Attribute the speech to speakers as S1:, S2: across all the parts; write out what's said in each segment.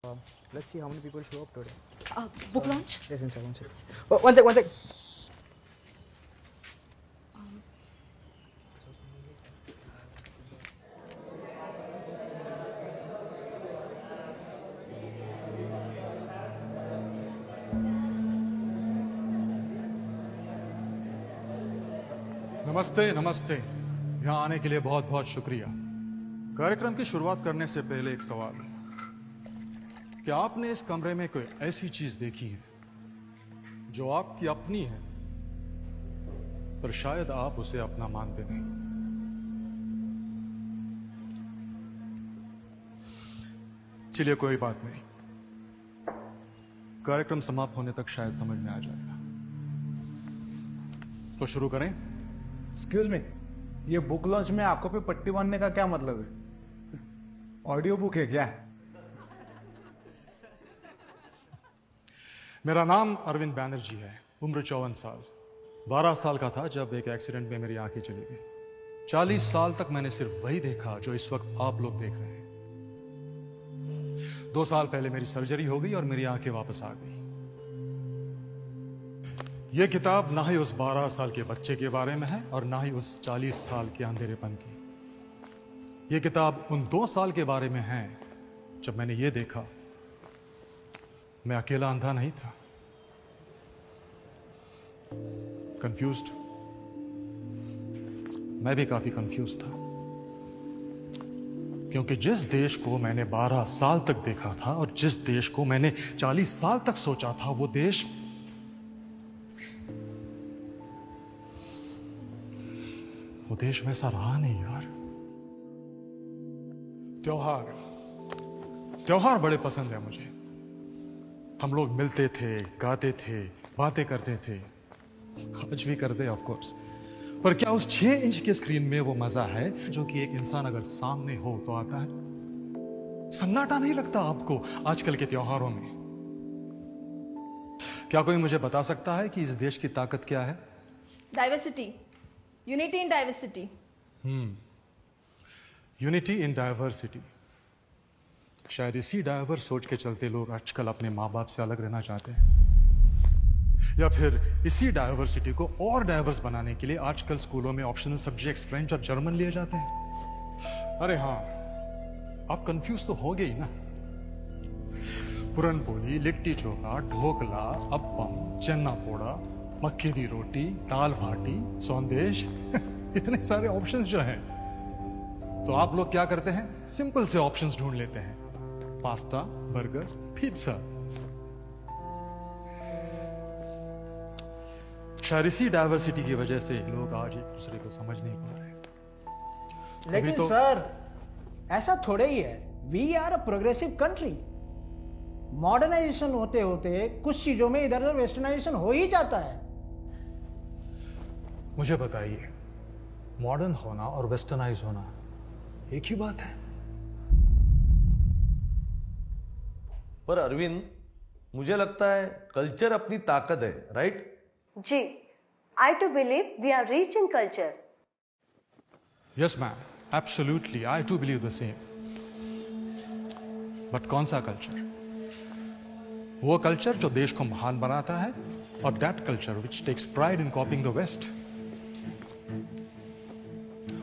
S1: Let's see how many people show up today.
S2: Book launch?
S1: Yes, one second. Oh, one sec.
S3: नमस्ते नमस्ते। यहाँ आने के लिए बहुत बहुत शुक्रिया। कार्यक्रम की शुरुआत करने से पहले एक सवाल, क्या आपने इस कमरे में कोई ऐसी चीज देखी है जो आपकी अपनी है पर शायद आप उसे अपना मानते नहीं? चलिए कोई बात नहीं, कार्यक्रम समाप्त होने तक शायद समझ में आ जाएगा। तो शुरू करें।
S4: एक्सक्यूज मी, ये बुक लॉन्च में आंखों पे पट्टी बांधने का क्या मतलब है? ऑडियो बुक है क्या?
S3: मेरा नाम अरविंद बैनर्जी है, उम्र 54 साल। 12 साल का था जब एक एक्सीडेंट में मेरी आंखें चली गई। 40 साल तक मैंने सिर्फ वही देखा जो इस वक्त आप लोग देख रहे हैं। 2 साल पहले मेरी सर्जरी हो गई और मेरी आंखें वापस आ गई। यह किताब ना ही उस 12 साल के बच्चे के बारे में है और ना ही उस 40 साल के अंधेरेपन की। यह किताब उन 2 साल के बारे में है जब मैंने ये देखा मैं अकेला अंधा नहीं था। कंफ्यूज्ड, मैं भी काफी कंफ्यूज था, क्योंकि जिस देश को मैंने 12 साल तक देखा था और जिस देश को मैंने 40 साल तक सोचा था, वो देश वैसा रहा नहीं यार। त्योहार बड़े पसंद है मुझे। हम लोग मिलते थे, गाते थे, बातें करते थे, आज भी करते ऑफ कोर्स। पर क्या उस 6 इंच के स्क्रीन में वो मजा है जो कि एक इंसान अगर सामने हो तो आता है? सन्नाटा नहीं लगता आपको आजकल के त्योहारों में? क्या कोई मुझे बता सकता है कि इस देश की ताकत क्या है?
S2: Diversity. Unity in diversity.
S3: Unity in diversity. शायद इसी डाइवर्स सोच के चलते लोग आजकल अपने माँ बाप से अलग रहना चाहते हैं, या फिर इसी डाइवर्सिटी को और डाइवर्स बनाने के लिए आजकल स्कूलों में ऑप्शनल सब्जेक्ट्स फ्रेंच और जर्मन लिए जाते हैं। अरे हाँ, आप कंफ्यूज तो हो गई ना। पुरनपोली, लिट्टी चोखा, ढोकला, अप्पम, चन्ना पोड़ा, मक्के दी रोटी, दाल भाटी, सौंदेश इतने सारे ऑप्शंस जो हैं, तो आप लोग क्या करते हैं? सिंपल से ऑप्शंस ढूंढ लेते हैं, पास्ता, बर्गर, पिज्जा। शायद इसी डाइवर्सिटी की वजह से लोग आज एक दूसरे को समझ नहीं पा रहे।
S5: लेकिन सर, ऐसा थोड़े ही है। We are a progressive country. Modernisation होते होते कुछ चीजों में इधर उधर वेस्टर्नाइजेशन हो ही जाता है।
S3: मुझे बताइए, मॉडर्न होना और वेस्टर्नाइज होना एक ही बात है?
S6: पर अरविंद, मुझे लगता है कल्चर अपनी ताकत है, राइट?
S7: जी, I too believe we are rich in culture.
S3: Yes ma'am, absolutely, I too believe the same. But कौन सा कल्चर? वो कल्चर जो देश को महान बनाता है, और that culture which takes pride in copying the West.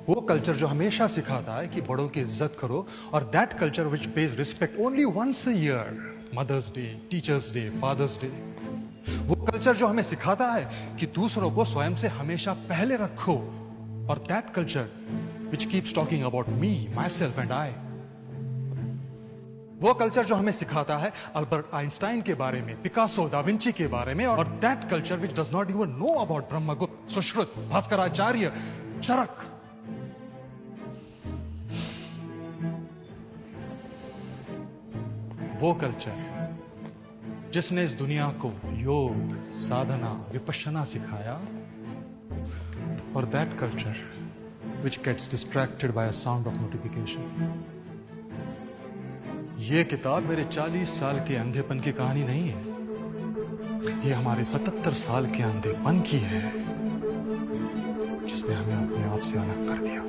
S3: वो कल्चर जो हमेशा सिखाता है कि बड़ों की इज्जत करो, और that culture which pays respect only once a year, Mother's Day, Teachers' Day, Father's Day. वो कल्चर जो हमें सिखाता है कि दूसरों को स्वयं से हमेशा पहले रखो, और that culture which keeps talking about me, my self and I. वो कल्चर जो हमें सिखाता है अल्बर्ट आइंस्टाइन के बारे में, पिकासो, दा विंची के बारे में, और that culture which does not even know about Brahmagupta, Sushruta, Bhaskaracharya, Charaka. वो कल्चर जिसने इस दुनिया को योग, साधना, विपश्यना सिखाया, और that culture which gets distracted by a sound of notification. ये किताब मेरे 40 साल के अंधेपन की कहानी नहीं है, ये हमारे 77 साल के अंधेपन की है, जिसने हमें अपने आप से अलग कर दिया।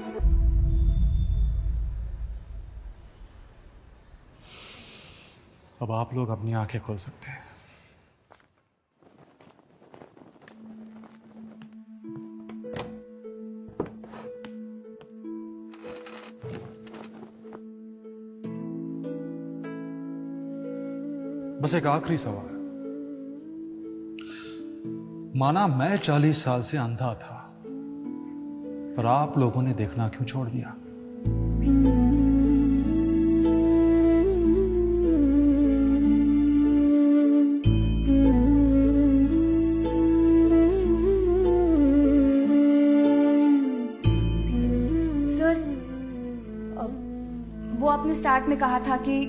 S3: अब आप लोग अपनी आंखें खोल सकते हैं। बस एक आखिरी सवाल। माना मैं 40 साल से अंधा था, पर आप लोगों ने देखना क्यों छोड़ दिया?
S2: सर, वो आपने स्टार्ट में कहा था कि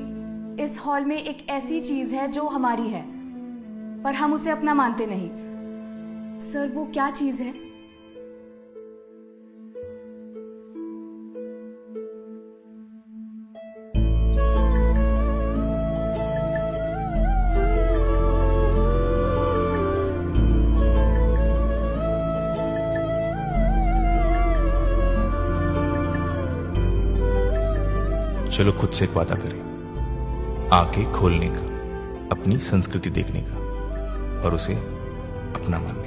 S2: इस हॉल में एक ऐसी चीज है जो हमारी है, पर हम उसे अपना मानते नहीं। सर, वो क्या चीज है?
S8: चलो खुद से एक वादा करें, आंखें खोलने का, अपनी संस्कृति देखने का और उसे अपना मानने का।